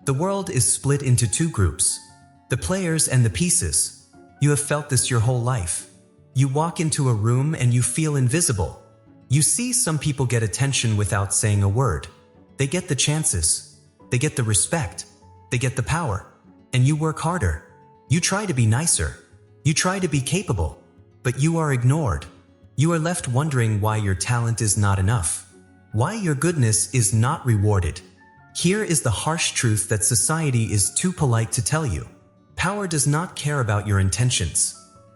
The world is split into two groups, the players and the pieces. You have felt this your whole life. You walk into a room and you feel invisible. You see some people get attention without saying a word. They get the chances. They get the respect. They get the power. And you work harder. You try to be nicer. You try to be capable. But you are ignored. You are left wondering why your talent is not enough. Why your goodness is not rewarded. Here is the harsh truth that society is too polite to tell you. Power does not care about your intentions.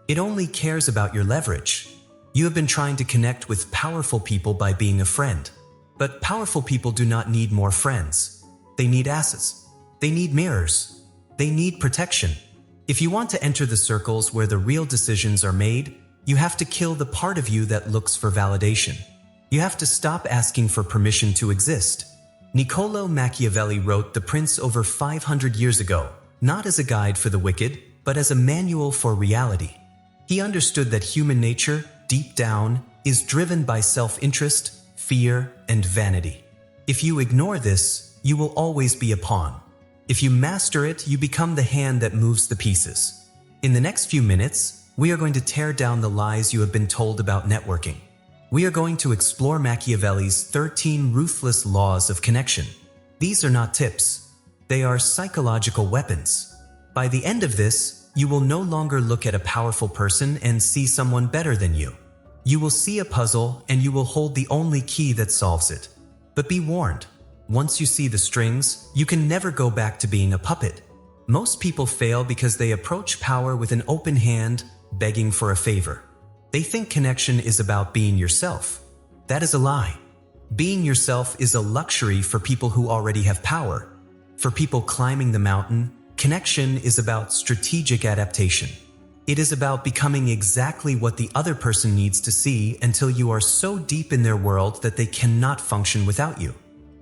It only cares about your leverage. You have been trying to connect with powerful people by being a friend. But powerful people do not need more friends. They need assets. They need mirrors. They need protection. If you want to enter the circles where the real decisions are made, you have to kill the part of you that looks for validation. You have to stop asking for permission to exist. Niccolò Machiavelli wrote The Prince over 500 years ago, not as a guide for the wicked, but as a manual for reality. He understood that human nature, deep down, is driven by self-interest, fear, and vanity. If you ignore this, you will always be a pawn. If you master it, you become the hand that moves the pieces. In the next few minutes, we are going to tear down the lies you have been told about networking. We are going to explore Machiavelli's 13 ruthless laws of connection. These are not tips. They are psychological weapons. By the end of this, you will no longer look at a powerful person and see someone better than you. You will see a puzzle and you will hold the only key that solves it. But be warned, once you see the strings, you can never go back to being a puppet. Most people fail because they approach power with an open hand, begging for a favor. They think connection is about being yourself. That is a lie. Being yourself is a luxury for people who already have power. For people climbing the mountain, connection is about strategic adaptation. It is about becoming exactly what the other person needs to see until you are so deep in their world that they cannot function without you.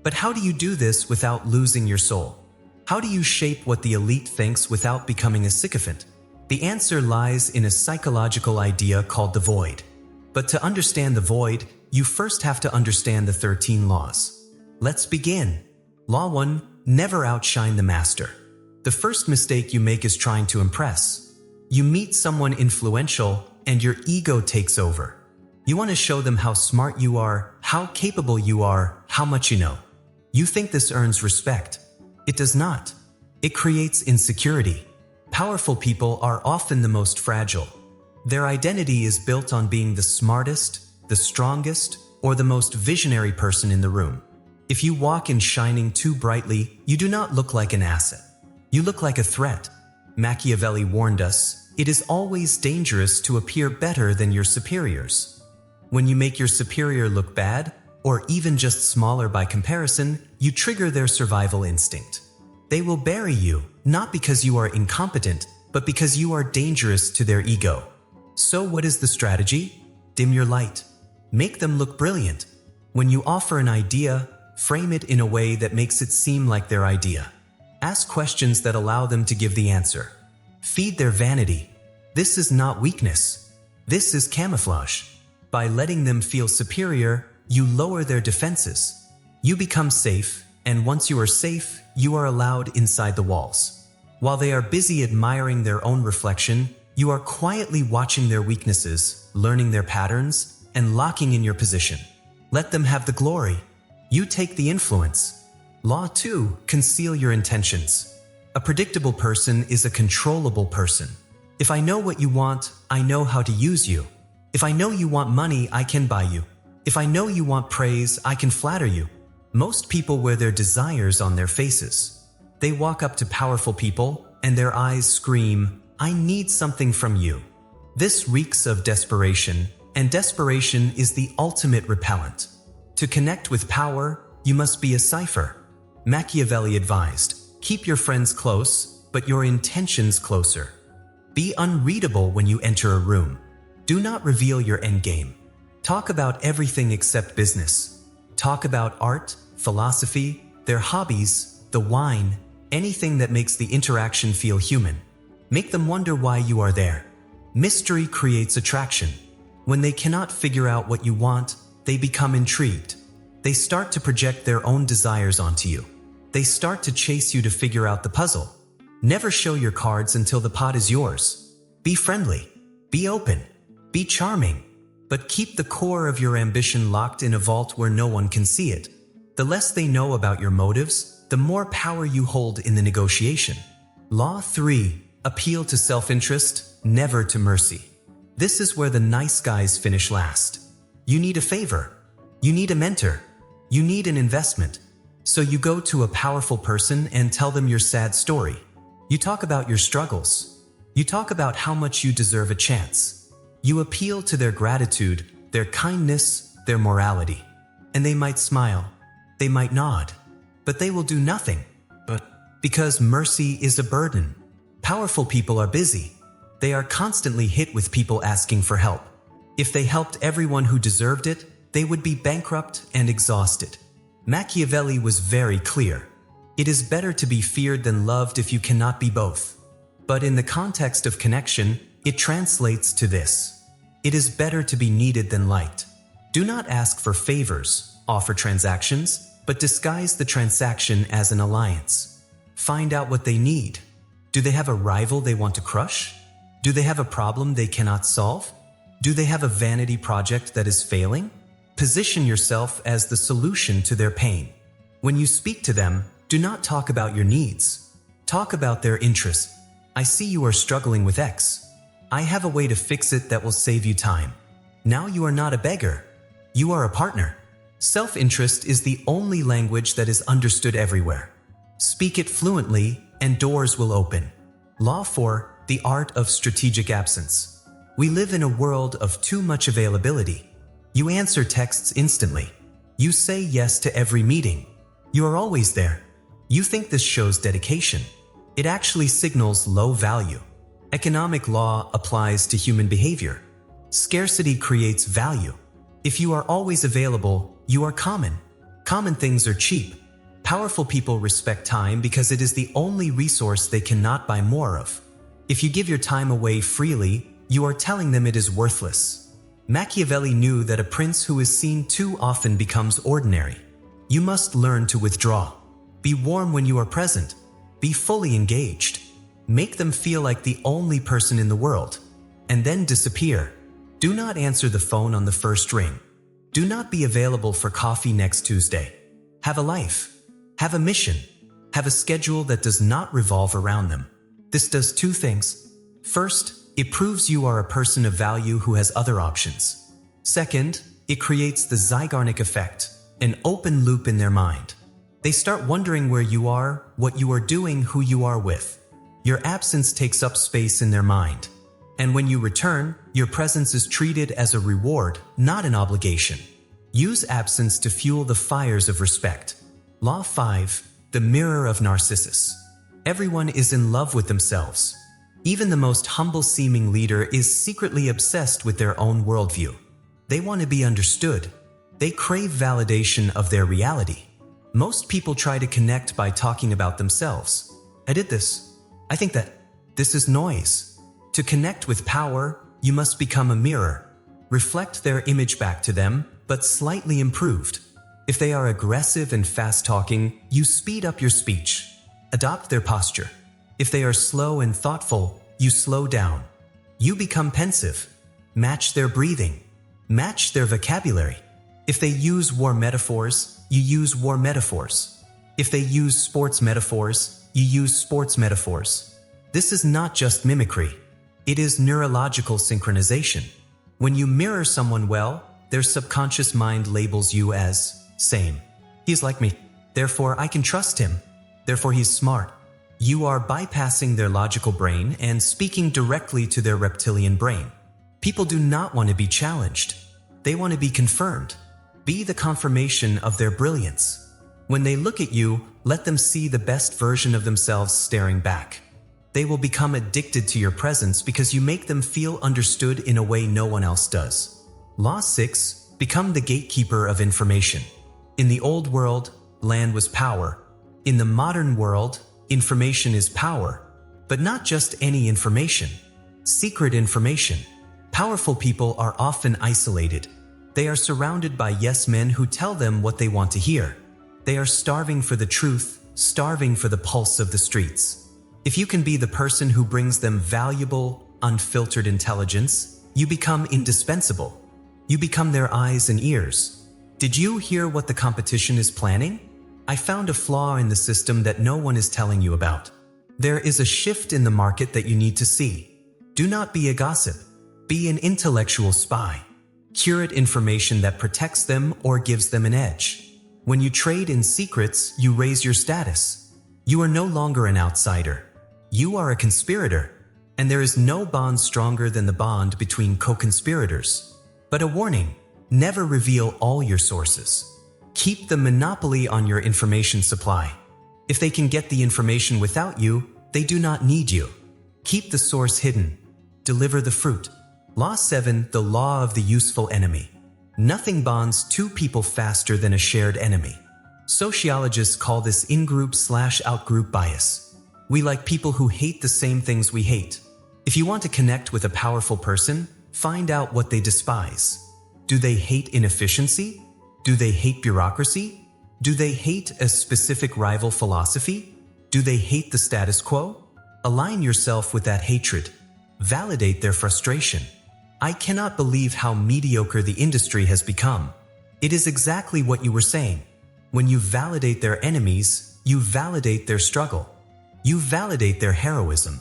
But how do you do this without losing your soul? How do you shape what the elite thinks without becoming a sycophant? The answer lies in a psychological idea called the void. But to understand the void, you first have to understand the 13 laws. Let's begin. Law 1. Never outshine the master. The first mistake you make is trying to impress. You meet someone influential and your ego takes over. You want to show them how smart you are, how capable you are, how much you know. You think this earns respect. It does not. It creates insecurity. Powerful people are often the most fragile. Their identity is built on being the smartest, the strongest, or the most visionary person in the room. If you walk in shining too brightly, you do not look like an asset. You look like a threat. Machiavelli warned us, it is always dangerous to appear better than your superiors. When you make your superior look bad, or even just smaller by comparison, you trigger their survival instinct. They will bury you, not because you are incompetent, but because you are dangerous to their ego. So what is the strategy? Dim your light. Make them look brilliant. When you offer an idea, frame it in a way that makes it seem like their idea. Ask questions that allow them to give the answer. Feed their vanity. This is not weakness. This is camouflage. By letting them feel superior, you lower their defenses. You become safe, and once you are safe, you are allowed inside the walls. While they are busy admiring their own reflection, you are quietly watching their weaknesses, learning their patterns, and locking in your position. Let them have the glory. You take the influence. Law 2. Conceal your intentions. A predictable person is a controllable person. If I know what you want, I know how to use you. If I know you want money, I can buy you. If I know you want praise, I can flatter you. Most people wear their desires on their faces. They walk up to powerful people, and their eyes scream, I need something from you. This reeks of desperation, and desperation is the ultimate repellent. To connect with power, you must be a cipher. Machiavelli advised, keep your friends close, but your intentions closer. Be unreadable when you enter a room. Do not reveal your endgame. Talk about everything except business. Talk about art, philosophy, their hobbies, the wine, anything that makes the interaction feel human. Make them wonder why you are there. Mystery creates attraction. When they cannot figure out what you want, they become intrigued. They start to project their own desires onto you. They start to chase you to figure out the puzzle. Never show your cards until the pot is yours. Be friendly. Be open. Be charming. But keep the core of your ambition locked in a vault where no one can see it. The less they know about your motives, the more power you hold in the negotiation. Law 3. Appeal to self-interest, never to mercy. This is where the nice guys finish last. You need a favor. You need a mentor. You need an investment. So you go to a powerful person and tell them your sad story. You talk about your struggles. You talk about how much you deserve a chance. You appeal to their gratitude, their kindness, their morality. And they might smile. They might nod. But they will do nothing. Because mercy is a burden. Powerful people are busy. They are constantly hit with people asking for help. If they helped everyone who deserved it, they would be bankrupt and exhausted. Machiavelli was very clear. It is better to be feared than loved if you cannot be both. But in the context of connection, it translates to this. It is better to be needed than liked. Do not ask for favors, offer transactions, but disguise the transaction as an alliance. Find out what they need. Do they have a rival they want to crush? Do they have a problem they cannot solve? Do they have a vanity project that is failing? Position yourself as the solution to their pain. When you speak to them, do not talk about your needs. Talk about their interests. I see you are struggling with X. I have a way to fix it that will save you time. Now you are not a beggar. You are a partner. Self-interest is the only language that is understood everywhere. Speak it fluently, and doors will open. Law 4. The art of strategic absence. We live in a world of too much availability. You answer texts instantly. You say yes to every meeting. You are always there. You think this shows dedication. It actually signals low value. Economic law applies to human behavior. Scarcity creates value. If you are always available, you are common. Common things are cheap. Powerful people respect time because it is the only resource they cannot buy more of. If you give your time away freely, you are telling them it is worthless. Machiavelli knew that a prince who is seen too often becomes ordinary. You must learn to withdraw. Be warm when you are present. Be fully engaged. Make them feel like the only person in the world. And then disappear. Do not answer the phone on the first ring. Do not be available for coffee next Tuesday. Have a life. Have a mission. Have a schedule that does not revolve around them. This does two things. First, it proves you are a person of value who has other options. Second, it creates the Zeigarnik effect, an open loop in their mind. They start wondering where you are, what you are doing, who you are with. Your absence takes up space in their mind. And when you return, your presence is treated as a reward, not an obligation. Use absence to fuel the fires of respect. Law 5. The mirror of Narcissus. Everyone is in love with themselves. Even the most humble-seeming leader is secretly obsessed with their own worldview. They want to be understood. They crave validation of their reality. Most people try to connect by talking about themselves. I did this. I think that. This is noise. To connect with power, you must become a mirror. Reflect their image back to them, but slightly improved. If they are aggressive and fast-talking, you speed up your speech. Adopt their posture. If they are slow and thoughtful, you slow down. You become pensive. Match their breathing. Match their vocabulary. If they use war metaphors, you use war metaphors. If they use sports metaphors, you use sports metaphors. This is not just mimicry. It is neurological synchronization. When you mirror someone well, their subconscious mind labels you as same. He's like me. Therefore, I can trust him. Therefore, he's smart. You are bypassing their logical brain and speaking directly to their reptilian brain. People do not want to be challenged. They want to be confirmed. Be the confirmation of their brilliance. When they look at you, let them see the best version of themselves staring back. They will become addicted to your presence because you make them feel understood in a way no one else does. Law 6. Become the gatekeeper of information. In the old world, land was power. In the modern world, information is power. But not just any information. Secret information. Powerful people are often isolated. They are surrounded by yes men who tell them what they want to hear. They are starving for the truth, starving for the pulse of the streets. If you can be the person who brings them valuable, unfiltered intelligence, you become indispensable. You become their eyes and ears. Did you hear what the competition is planning? I found a flaw in the system that no one is telling you about. There is a shift in the market that you need to see. Do not be a gossip. Be an intellectual spy. Curate information that protects them or gives them an edge. When you trade in secrets, you raise your status. You are no longer an outsider. You are a conspirator, and there is no bond stronger than the bond between co-conspirators. But a warning, never reveal all your sources. Keep the monopoly on your information supply. If they can get the information without you, they do not need you. Keep the source hidden. Deliver the fruit. Law 7, the law of the useful enemy. Nothing bonds two people faster than a shared enemy. Sociologists call this in-group/out-group bias. We like people who hate the same things we hate. If you want to connect with a powerful person, find out what they despise. Do they hate inefficiency? Do they hate bureaucracy? Do they hate a specific rival philosophy? Do they hate the status quo? Align yourself with that hatred. Validate their frustration. I cannot believe how mediocre the industry has become. It is exactly what you were saying. When you validate their enemies, you validate their struggle. You validate their heroism.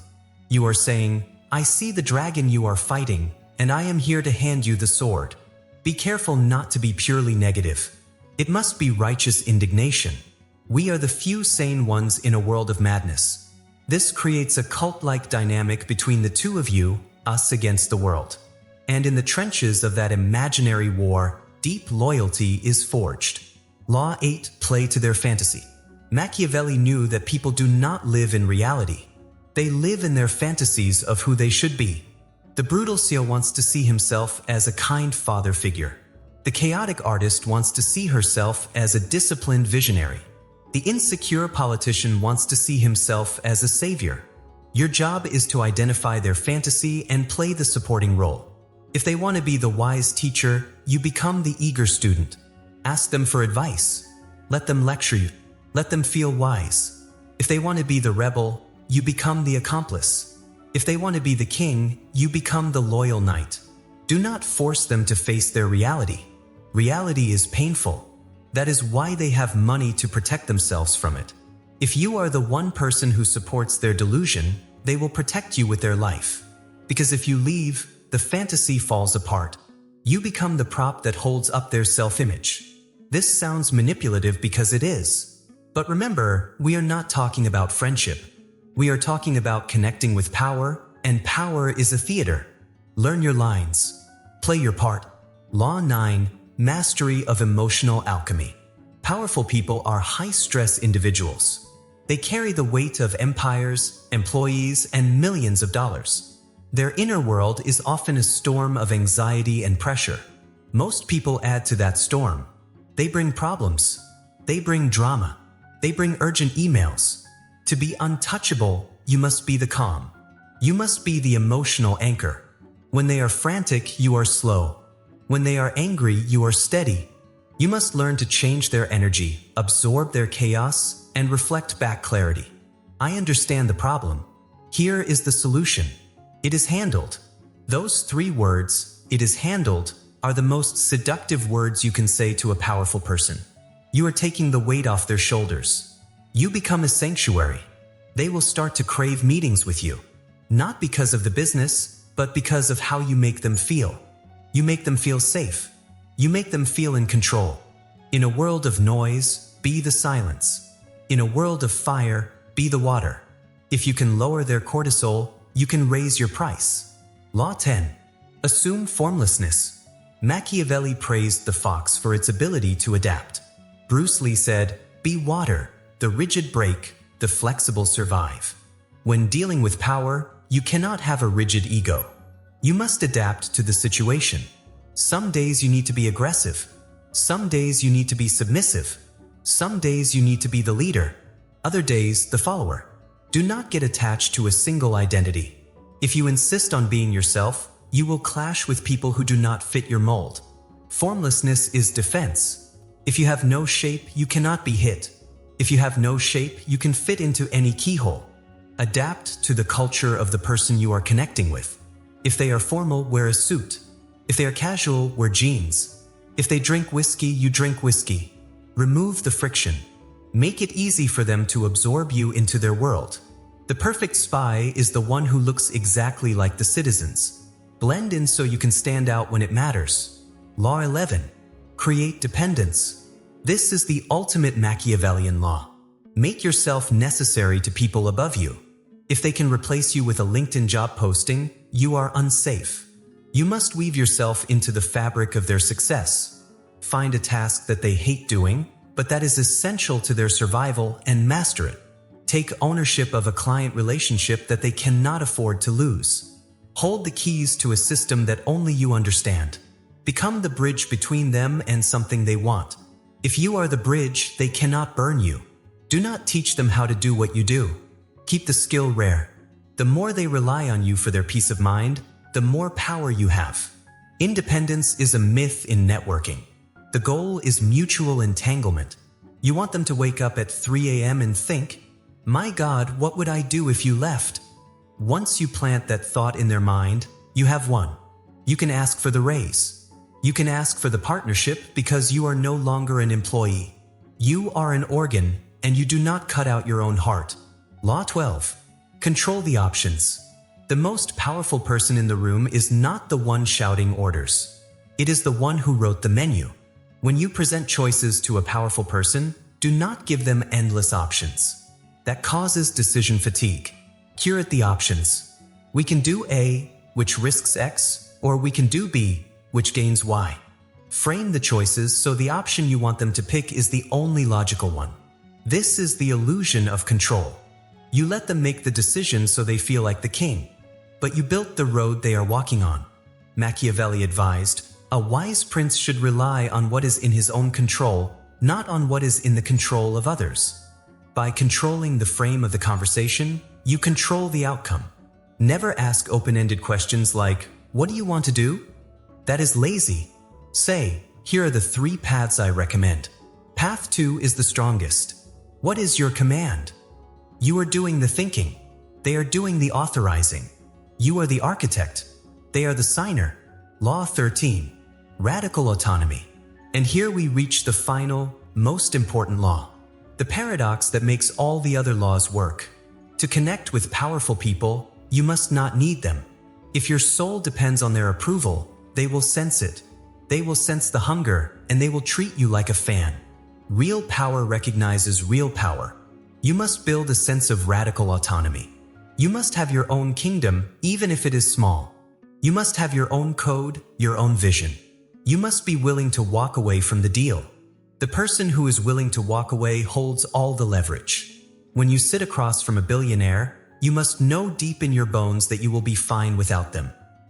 You are saying, I see the dragon you are fighting, and I am here to hand you the sword. Be careful not to be purely negative. It must be righteous indignation. We are the few sane ones in a world of madness. This creates a cult-like dynamic between the two of you, us against the world. And in the trenches of that imaginary war, deep loyalty is forged. Law 8, play to their fantasy. Machiavelli knew that people do not live in reality. They live in their fantasies of who they should be. The brutal seal wants to see himself as a kind father figure. The chaotic artist wants to see herself as a disciplined visionary. The insecure politician wants to see himself as a savior. Your job is to identify their fantasy and play the supporting role. If they want to be the wise teacher, you become the eager student. Ask them for advice. Let them lecture you. Let them feel wise. If they want to be the rebel, you become the accomplice. If they want to be the king, you become the loyal knight. Do not force them to face their reality. Reality is painful. That is why they have money to protect themselves from it. If you are the one person who supports their delusion, they will protect you with their life. Because if you leave, the fantasy falls apart. You become the prop that holds up their self-image. This sounds manipulative because it is. But remember, we are not talking about friendship. We are talking about connecting with power, and power is a theater. Learn your lines. Play your part. Law 9, mastery of emotional alchemy. Powerful people are high-stress individuals. They carry the weight of empires, employees, and millions of dollars. Their inner world is often a storm of anxiety and pressure. Most people add to that storm. They bring problems. They bring drama. They bring urgent emails. To be untouchable, you must be the calm. You must be the emotional anchor. When they are frantic, you are slow. When they are angry, you are steady. You must learn to change their energy, absorb their chaos, and reflect back clarity. I understand the problem. Here is the solution. It is handled. Those 3 words, it is handled, are the most seductive words you can say to a powerful person. You are taking the weight off their shoulders. You become a sanctuary. They will start to crave meetings with you. Not because of the business, but because of how you make them feel. You make them feel safe. You make them feel in control. In a world of noise, be the silence. In a world of fire, be the water. If you can lower their cortisol, you can raise your price. Law 10. Assume formlessness. Machiavelli praised the fox for its ability to adapt. Bruce Lee said, be water, the rigid break, the flexible survive. When dealing with power, you cannot have a rigid ego. You must adapt to the situation. Some days you need to be aggressive. Some days you need to be submissive. Some days you need to be the leader. Other days, the follower. Do not get attached to a single identity. If you insist on being yourself, you will clash with people who do not fit your mold. Formlessness is defense. If you have no shape, you cannot be hit. If you have no shape, you can fit into any keyhole. Adapt to the culture of the person you are connecting with. If they are formal, wear a suit. If they are casual, wear jeans. If they drink whiskey, you drink whiskey. Remove the friction. Make it easy for them to absorb you into their world. The perfect spy is the one who looks exactly like the citizens. Blend in so you can stand out when it matters. Law 11. Create dependence. This is the ultimate Machiavellian law. Make yourself necessary to people above you. If they can replace you with a LinkedIn job posting, you are unsafe. You must weave yourself into the fabric of their success. Find a task that they hate doing, but that is essential to their survival, and master it. Take ownership of a client relationship that they cannot afford to lose. Hold the keys to a system that only you understand. Become the bridge between them and something they want. If you are the bridge, they cannot burn you. Do not teach them how to do what you do. Keep the skill rare. The more they rely on you for their peace of mind, the more power you have. Independence is a myth in networking. The goal is mutual entanglement. You want them to wake up at 3 a.m. and think, "My God, what would I do if you left?" Once you plant that thought in their mind, you have won. You can ask for the raise. You can ask for the partnership because you are no longer an employee. You are an organ, and you do not cut out your own heart. Law 12. Control the options. The most powerful person in the room is not the one shouting orders. It is the one who wrote the menu. When you present choices to a powerful person, do not give them endless options. That causes decision fatigue. Curate the options. We can do A, which risks X, or we can do B, which gains Y. Frame the choices so the option you want them to pick is the only logical one. This is the illusion of control. You let them make the decision so they feel like the king, but you built the road they are walking on. Machiavelli advised, a wise prince should rely on what is in his own control, not on what is in the control of others. By controlling the frame of the conversation, you control the outcome. Never ask open-ended questions like, "What do you want to do?" That is lazy. Say, "Here are the 3 paths I recommend. Path 2 is the strongest. What is your command?" You are doing the thinking. They are doing the authorizing. You are the architect. They are the signer. Law 13. Radical autonomy. And here we reach the final, most important law. The paradox that makes all the other laws work. To connect with powerful people, you must not need them. If your soul depends on their approval, they will sense it. They will sense the hunger, and they will treat you like a fan. Real power recognizes real power. You must build a sense of radical autonomy. You must have your own kingdom, even if it is small. You must have your own code, your own vision. You must be willing to walk away from the deal. The person who is willing to walk away holds all the leverage. When you sit across from a billionaire, you must know deep in your bones that you will be fine without them.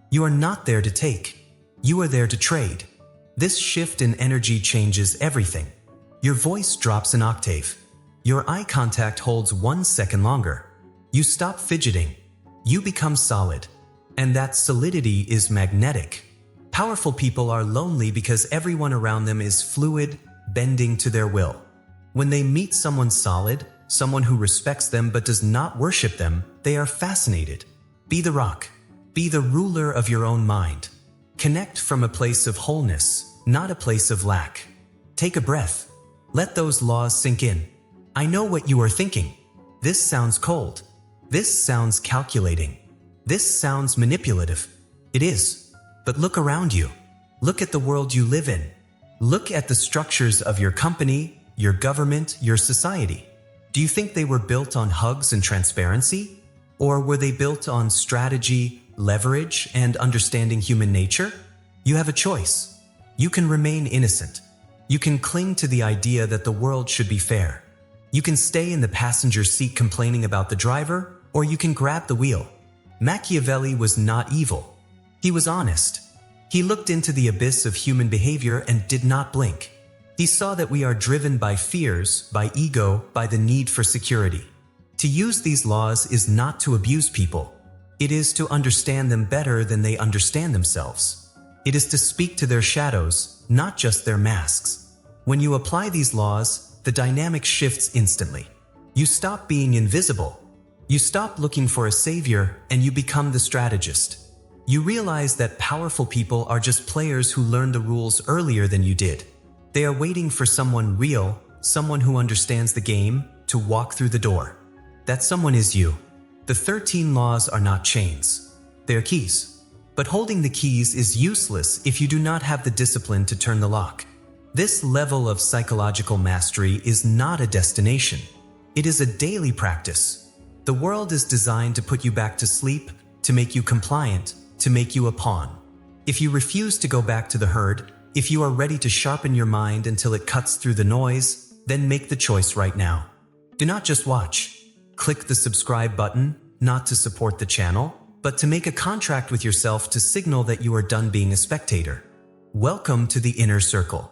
You are not there to take. You are there to trade. This shift in energy changes everything. Your voice drops an octave. Your eye contact holds 1 second longer. You stop fidgeting. You become solid. And that solidity is magnetic. Powerful people are lonely because everyone around them is fluid, bending to their will. When they meet someone solid, someone who respects them but does not worship them, they are fascinated. Be the rock. Be the ruler of your own mind. Connect from a place of wholeness, not a place of lack. Take a breath. Let those laws sink in. I know what you are thinking. This sounds cold. This sounds calculating. This sounds manipulative. It is. But look around you. Look at the world you live in. Look at the structures of your company, your government, your society. Do you think they were built on hugs and transparency? Or were they built on strategy, leverage, and understanding human nature? You have a choice. You can remain innocent. You can cling to the idea that the world should be fair. You can stay in the passenger seat complaining about the driver, or you can grab the wheel. Machiavelli was not evil. He was honest. He looked into the abyss of human behavior and did not blink. He saw that we are driven by fears, by ego, by the need for security. To use these laws is not to abuse people. It is to understand them better than they understand themselves. It is to speak to their shadows, not just their masks. When you apply these laws, the dynamic shifts instantly. You stop being invisible. You stop looking for a savior and you become the strategist. You realize that powerful people are just players who learn the rules earlier than you did. They are waiting for someone real, someone who understands the game, to walk through the door. That someone is you. The 13 laws are not chains. They are keys. But holding the keys is useless if you do not have the discipline to turn the lock. This level of psychological mastery is not a destination. It is a daily practice. The world is designed to put you back to sleep, to make you compliant, to make you a pawn. If you refuse to go back to the herd, if you are ready to sharpen your mind until it cuts through the noise, then make the choice right now. Do not just watch. Click the subscribe button, not to support the channel, but to make a contract with yourself to signal that you are done being a spectator. Welcome to the inner circle.